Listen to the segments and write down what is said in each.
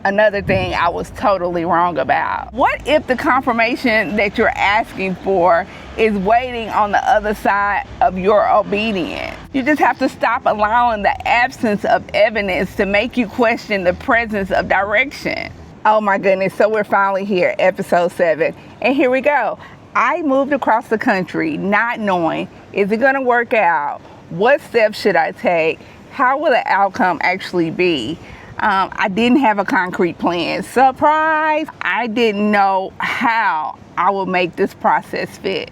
Another thing I was totally wrong about. What if the confirmation that you're asking for is waiting on the other side of your obedience? You just have to stop allowing the absence of evidence to make you question the presence of direction. Oh my goodness, so we're finally here, episode 7. And here we go. I moved across the country not knowing, is it gonna work out? What steps should I take? How will the outcome actually be? I didn't have a concrete plan. Surprise! I didn't know how I would make this process fit.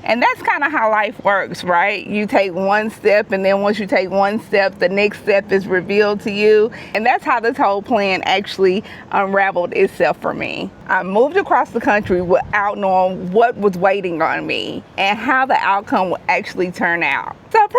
And that's kind of how life works, right? You take one step, and then once you take one step, the next step is revealed to you. And that's how this whole plan actually unraveled itself for me. I moved across the country without knowing what was waiting on me and how the outcome would actually turn out. Surprise!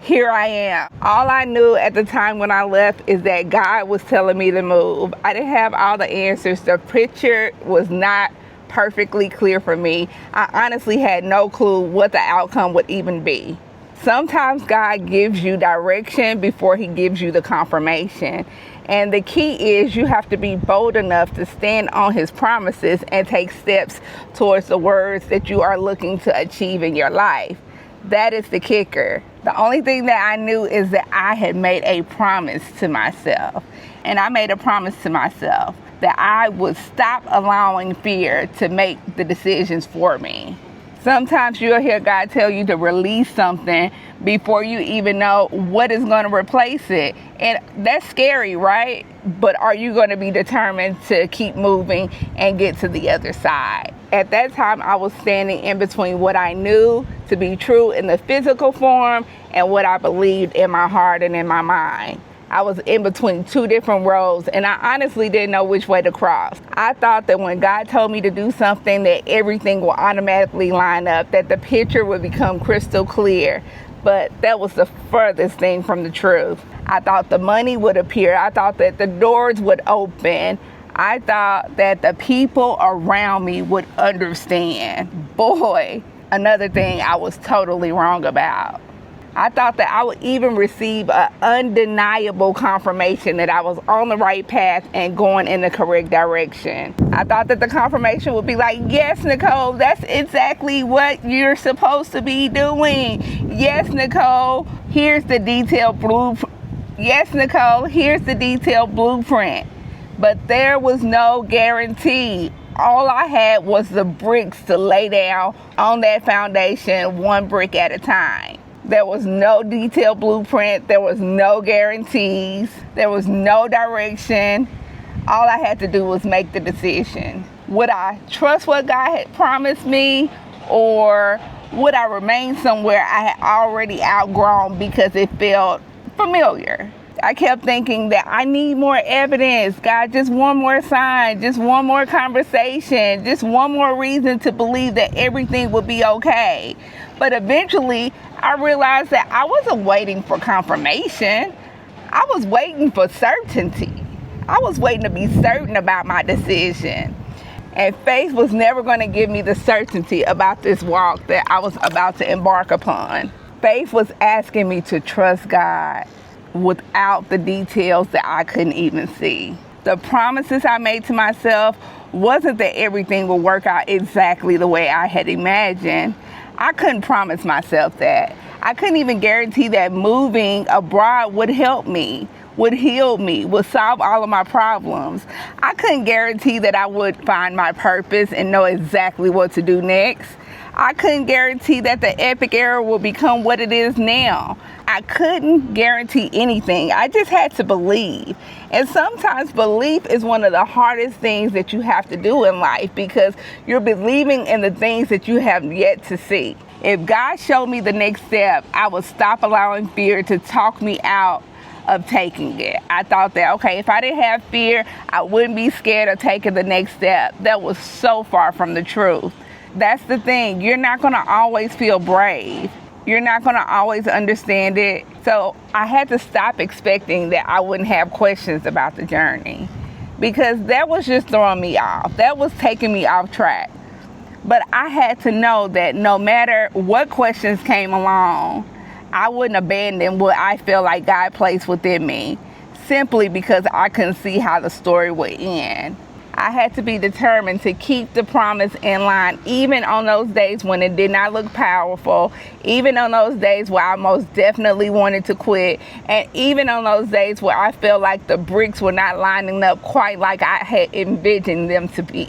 Here I am. All I knew at the time when I left is that God was telling me to move. I didn't have all the answers. The picture was not perfectly clear for me. I honestly had no clue what the outcome would even be. Sometimes God gives you direction before he gives you the confirmation. And the key is you have to be bold enough to stand on his promises and take steps towards the words that you are looking to achieve in your life. That is the kicker. The only thing that I knew is that I had made a promise to myself. And I made a promise to myself that I would stop allowing fear to make the decisions for me. Sometimes you'll hear God tell you to release something before you even know what is going to replace it. And that's scary, right? But are you going to be determined to keep moving and get to the other side? At that time, I was standing in between what I knew to be true in the physical form and what I believed in my heart and in my mind. I was in between two different roads, and I honestly didn't know which way to cross. I thought that when God told me to do something, that everything would automatically line up, that the picture would become crystal clear. But that was the furthest thing from the truth. I thought the money would appear. I thought that the doors would open. I thought that the people around me would understand. Boy, another thing I was totally wrong about. I thought that I would even receive an undeniable confirmation that I was on the right path and going in the correct direction. I thought that the confirmation would be like, yes, Nicole, that's exactly what you're supposed to be doing. Yes, Nicole, here's the detailed blueprint. Yes, Nicole, here's the detailed blueprint. But there was no guarantee. All I had was the bricks to lay down on that foundation, one brick at a time. There was no detailed blueprint. There was no guarantees. There was no direction. All I had to do was make the decision. Would I trust what God had promised me, or would I remain somewhere I had already outgrown because it felt familiar? I kept thinking that I need more evidence. God, just one more sign, just one more conversation, just one more reason to believe that everything would be okay. But eventually, I realized that I wasn't waiting for confirmation. I was waiting for certainty. I was waiting to be certain about my decision. And faith was never going to give me the certainty about this walk that I was about to embark upon. Faith was asking me to trust God without the details that I couldn't even see. The promises I made to myself wasn't that everything would work out exactly the way I had imagined. I couldn't promise myself that. I couldn't even guarantee that moving abroad would help me, would heal me, would solve all of my problems. I couldn't guarantee that I would find my purpose and know exactly what to do next. I couldn't guarantee that the Epix Era will become what it is now. I couldn't guarantee anything. I just had to believe. And sometimes belief is one of the hardest things that you have to do in life, because you're believing in the things that you have yet to see. If God showed me the next step, I would stop allowing fear to talk me out of taking it. I thought that, okay, if I didn't have fear, I wouldn't be scared of taking the next step. That was so far from the truth. That's the thing. You're not going to always feel brave. You're not going to always understand it. So I had to stop expecting that I wouldn't have questions about the journey, because that was just throwing me off. That was taking me off track. But I had to know that no matter what questions came along, I wouldn't abandon what I feel like God placed within me. simply because I couldn't see how the story would end. I had to be determined to keep the promise in line, even on those days when it did not look powerful, even on those days where I most definitely wanted to quit, and even on those days where I felt like the bricks were not lining up quite like I had envisioned them to be.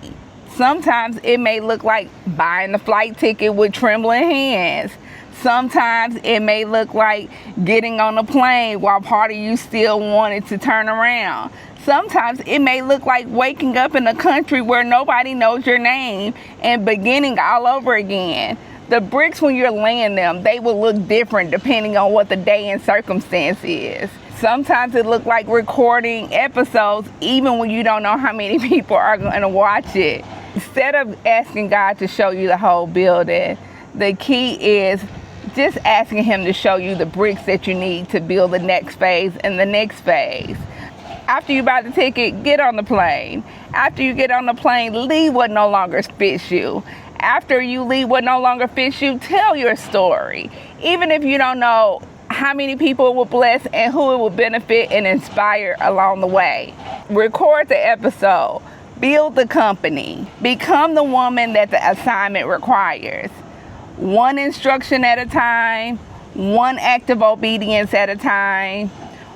Sometimes it may look like buying the flight ticket with trembling hands. Sometimes it may look like getting on a plane while part of you still wanted to turn around. Sometimes it may look like waking up in a country where nobody knows your name and beginning all over again. The bricks, when you're laying them, they will look different depending on what the day and circumstance is. Sometimes it looks like recording episodes even when you don't know how many people are going to watch it. Instead of asking God to show you the whole building, the key is just asking Him to show you the bricks that you need to build the next phase and the next phase. After you buy the ticket, get on the plane. After you get on the plane, leave what no longer fits you. After you leave what no longer fits you, tell your story. Even if you don't know how many people it will bless and who it will benefit and inspire along the way. Record the episode. Build the company. Become the woman that the assignment requires. One instruction at a time. One act of obedience at a time.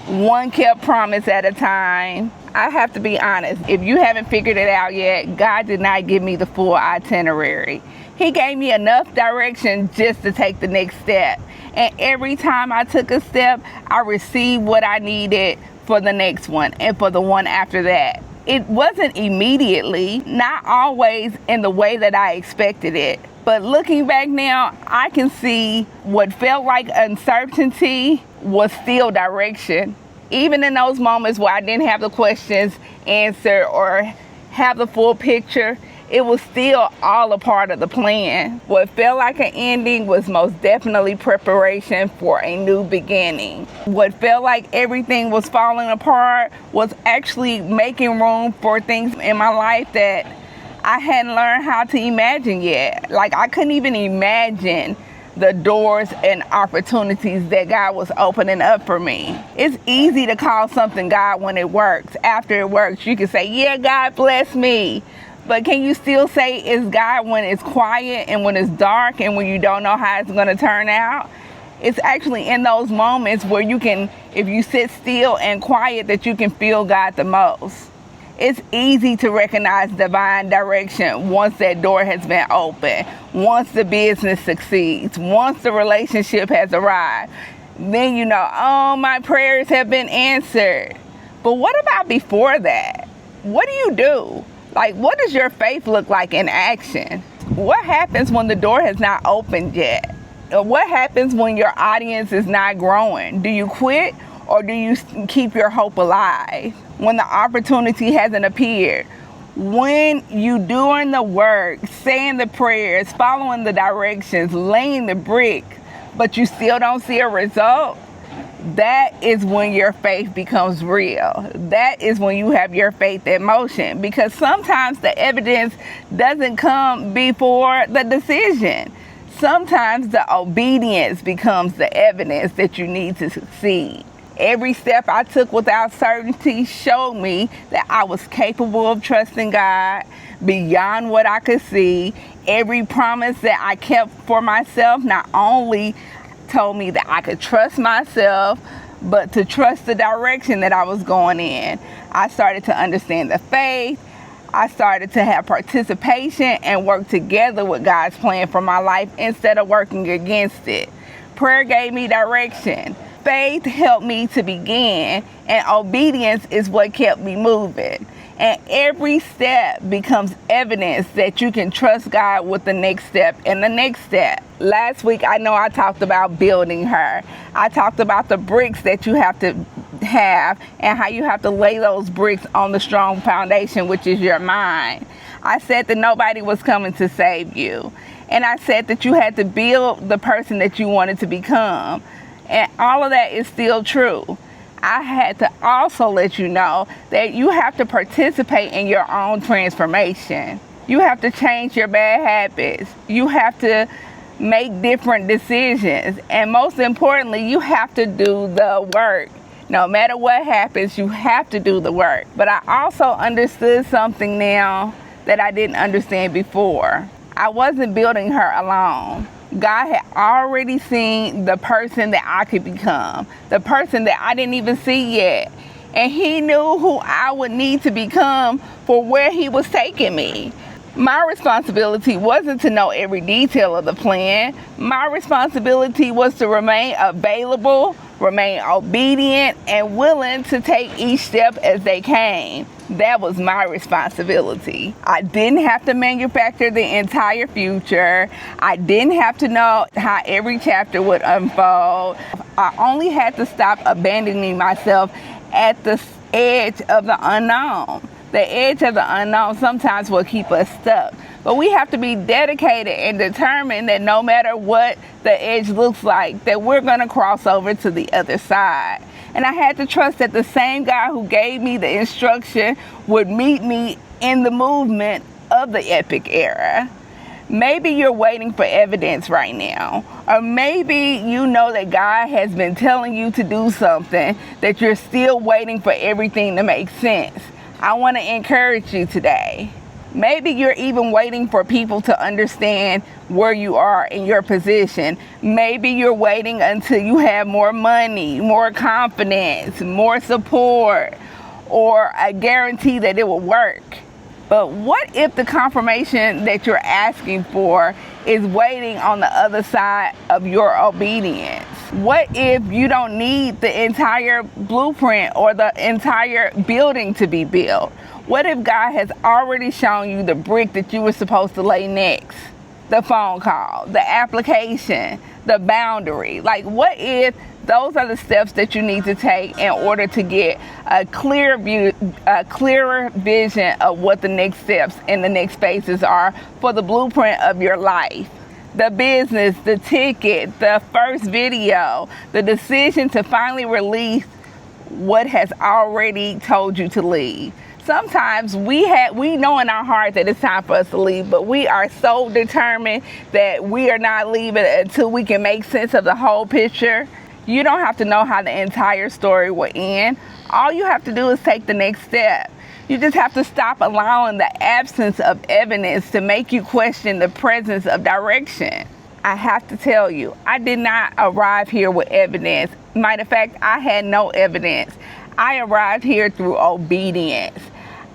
One kept promise at a time. I have to be honest, if you haven't figured it out yet, God did not give me the full itinerary. He gave me enough direction just to take the next step. And every time I took a step, I received what I needed for the next one and for the one after that. It wasn't immediately, not always in the way that I expected it. But looking back now, I can see what felt like uncertainty was still direction. Even in those moments where I didn't have the questions answered or have the full picture, it was still all a part of the plan. What felt like an ending was most definitely preparation for a new beginning. What felt like everything was falling apart was actually making room for things in my life that I hadn't learned how to imagine yet. Like, I couldn't even imagine the doors and opportunities that God was opening up for me. It's easy to call something God when it works. After it works, you can say, yeah, God bless me. But can you still say it's God when it's quiet and when it's dark and when you don't know how it's going to turn out? It's actually in those moments where you can, if you sit still and quiet, that you can feel God the most. It's easy to recognize divine direction once that door has been opened, once the business succeeds, once the relationship has arrived. Then you know, oh, my prayers have been answered. But what about before that? What do you do? Like, what does your faith look like in action? What happens when the door has not opened yet? Or what happens when your audience is not growing? Do you quit or do you keep your hope alive? When the opportunity hasn't appeared, when you doing the work, saying the prayers, following the directions, laying the brick, but you still don't see a result, that is when your faith becomes real. That is when you have your faith in motion, because sometimes the evidence doesn't come before the decision. Sometimes the obedience becomes the evidence that you need to succeed. Every step I took without certainty showed me that I was capable of trusting God beyond what I could see. Every promise that I kept for myself not only told me that I could trust myself, but to trust the direction that I was going in. I started to understand the faith. I started to have participation and work together with God's plan for my life instead of working against it. Prayer gave me direction. Faith helped me to begin, and obedience is what kept me moving. And every step becomes evidence that you can trust God with the next step and the next step. Last week, I know I talked about building her. I talked about the bricks that you have to have and how you have to lay those bricks on the strong foundation, which is your mind. I said that nobody was coming to save you. And I said that you had to build the person that you wanted to become. And all of that is still true. I had to also let you know that you have to participate in your own transformation. You have to change your bad habits. You have to make different decisions. And most importantly, you have to do the work. No matter what happens, you have to do the work. But I also understood something now that I didn't understand before. I wasn't building her alone. God had already seen the person that I could become, the person that I didn't even see yet. And he knew who I would need to become for where he was taking me. My responsibility wasn't to know every detail of the plan. My responsibility was to remain available, remain obedient, and willing to take each step as they came. That was my responsibility. I didn't have to manufacture the entire future. I didn't have to know how every chapter would unfold. I only had to stop abandoning myself at the edge of the unknown. The edge of the unknown sometimes will keep us stuck. But we have to be dedicated and determined that no matter what the edge looks like, that we're going to cross over to the other side. And I had to trust that the same God who gave me the instruction would meet me in the movement of the Epix Era. Maybe you're waiting for evidence right now. Or maybe you know that God has been telling you to do something, that you're still waiting for everything to make sense. I want to encourage you today. Maybe you're even waiting for people to understand where you are in your position. Maybe you're waiting until you have more money, more confidence, more support, or a guarantee that it will work. But what if the confirmation that you're asking for is waiting on the other side of your obedience? What if you don't need the entire blueprint or the entire building to be built? What if God has already shown you the brick that you were supposed to lay next? The phone call, the application, the boundary. Like, what if those are the steps that you need to take in order to get a clear view, a clearer vision of what the next steps and the next phases are for the blueprint of your life? The business, the ticket, the first video, the decision to finally release what has already told you to leave. Sometimes we know in our heart that it's time for us to leave, but we are so determined that we are not leaving until we can make sense of the whole picture. You don't have to know how the entire story will end. All you have to do is take the next step. You just have to stop allowing the absence of evidence to make you question the presence of direction. I have to tell you, I did not arrive here with evidence. Matter of fact, I had no evidence. I arrived here through obedience.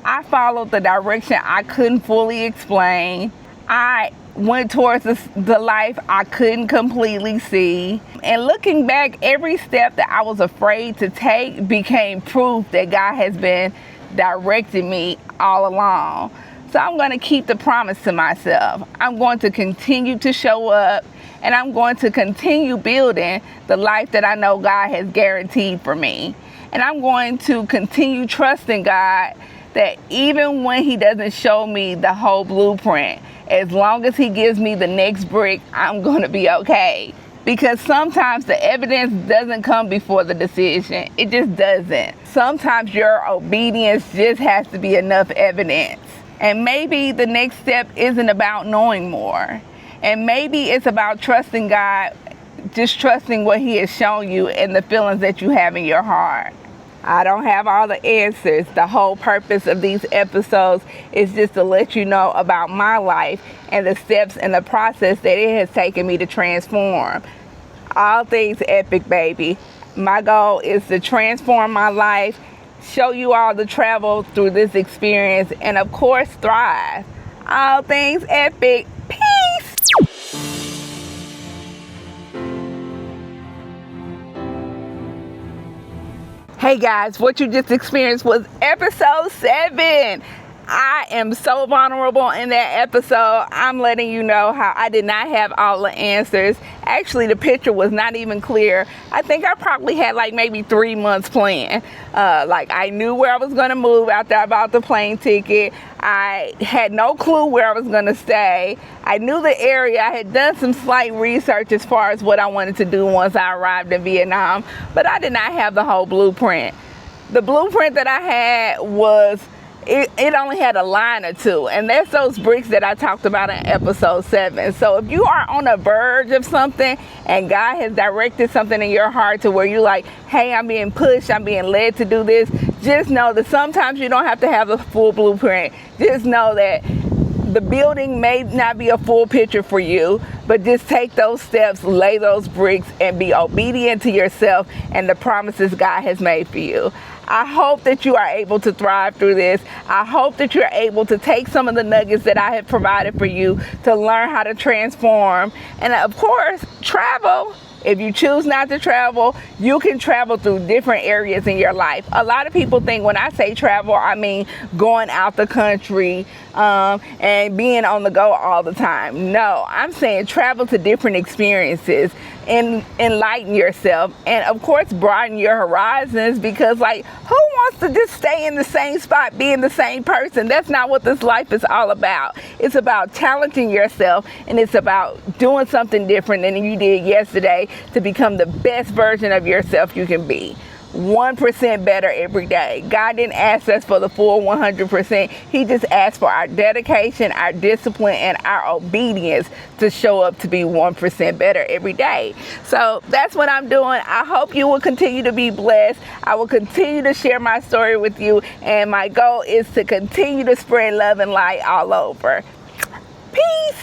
I followed the direction I couldn't fully explain. I went towards the life I couldn't completely see. And looking back, every step that I was afraid to take became proof that God has been directing me all along. So I'm going to keep the promise to myself. I'm going to continue to show up, and I'm going to continue building the life that I know God has guaranteed for me. And I'm going to continue trusting God that even when he doesn't show me the whole blueprint, as long as he gives me the next brick, I'm going to be okay. Because sometimes the evidence doesn't come before the decision. It just doesn't. Sometimes your obedience just has to be enough evidence. And maybe the next step isn't about knowing more. And maybe it's about trusting God, just trusting what he has shown you and the feelings that you have in your heart. I don't have all the answers. The whole purpose of these episodes is just to let you know about my life and the steps and the process that it has taken me to transform. All things epic, baby. My goal is to transform my life, show you all the travel through this experience, and of course, thrive. All things epic. Peace. Hey guys, what you just experienced was episode 7. I am so vulnerable in that episode. I'm letting you know how I did not have all the answers. Actually, the picture was not even clear. I think I probably had like maybe 3 months planned. Like I knew where I was going to move after I bought the plane ticket. I had no clue where I was going to stay. I knew the area. I had done some slight research as far as what I wanted to do once I arrived in Vietnam, but I did not have the whole blueprint. The blueprint that I had was it only had a line or two, and that's those bricks that I talked about in episode 7. So if you are on the verge of something and God has directed something in your heart to where you're like, hey, I'm being pushed, I'm being led to do this, just know that sometimes you don't have to have a full blueprint. Just know that the building may not be a full picture for you, but just take those steps, lay those bricks, and be obedient to yourself and the promises God has made for you. I hope that you are able to thrive through this. I hope that you're able to take some of the nuggets that I have provided for you to learn how to transform. And of course, travel. If you choose not to travel, you can travel through different areas in your life. A lot of people think when I say travel, I mean going out the country and being on the go all the time. No, I'm saying travel to different experiences and enlighten yourself, and of course broaden your horizons, because like, who wants to just stay in the same spot being the same person? That's not what this life is all about. It's about challenging yourself, and it's about doing something different than you did yesterday to become the best version of yourself you can be. 1% better every day. God didn't ask us for the full 100%. He just asked for our dedication, our discipline, and our obedience to show up to be 1% better every day. So that's what I'm doing. I hope you will continue to be blessed. I will continue to share my story with you, and my goal is to continue to spread love and light all over. Peace.